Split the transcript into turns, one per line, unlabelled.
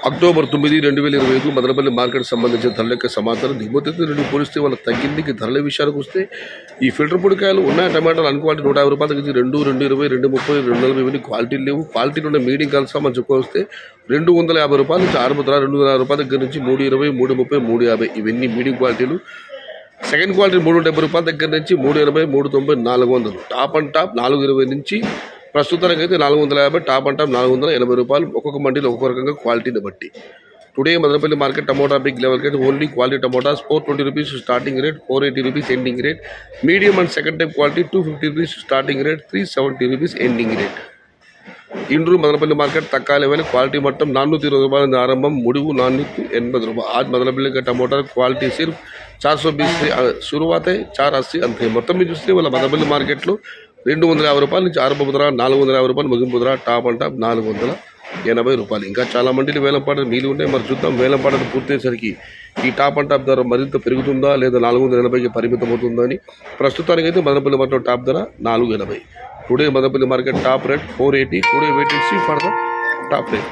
October 9, 2025 Madanapalle market సంబంధించిన ధరల యొక్క సమాచారం దిగుమతి రెండు పోలిస్తే వాళ్ళ తగ్గింది. ధరల విషయానికి వస్తే ఈ ఫిల్టర్ పొడికాయలు ఉన్న టమాటాలు అన్క్వాలిటీ 150 రూపాయల తగ్గించి 2, 220, 230, 240 ఇవన్నీ క్వాలిటీలు లేవు. క్వాలిటీలు ఉన్న మీడియం కలిసి మనం చెప్పుకొస్తే 250 రూపాయల నుంచి 630, 260 రూపాయల దగ్గర నుంచి 320, 330, 350 ఇవన్నీ మీడియం క్వాలిటీలు. సెకండ్ క్వాలిటీ 370 రూపాయల దగ్గర నుంచి 380, 390, 400. టాప్ అండ్ టాప్ 420 నుంచి ప్రస్తుతానికి అయితే 450, టాప్ అండ్ టాప్ 480 రూపాయలు. ఒక్కొక్క మండీలో ఒక్కొక్క రకంగా క్వాలిటీని బట్టి. Today Madanapalle market tomato big level అయితే only quality tomatoes 420 rupees starting rate, 480 rupees ending rate. Medium and second type quality 250 rupees starting rate, 370 rupees ending rate. इंड्रू मदनपल्ली मार्केट तक्का लेवल क्वालिटी मट्टम 420 रूपये आरंभ मुड़ू 480 रूपये. आज मदनपल्ली का टमोटा क्वालिटी सिर्फ 420 से शुरुआत है, 480 अंते. మొత్తం में చూస్తే వాళ్ళ మదనపల్లి మార్కెట్లో 250 రూపాయల నుంచి ఆరంభపుదర 450 రూపాయలు ముగింపుదర టాప్ అండ్ టాప్ 480 రూపాయలు. ఇంకా చాలా మండీలు వేలంపాట నీళ్ళు ఉన్నాయి. మరి చూద్దాం వేలంపాట పూర్తయ్యేసరికి ఈ టాప్ అండ్ టాప్ ధర మరింత పెరుగుతుందా లేదా 480కి పరిమితం అవుతుందని. ప్రస్తుతానికి అయితే మదనపల్లి మార్కెట్ టాప్ ధర 480. Today Madhapalli market top rate 480. Today wait and see for the top rate.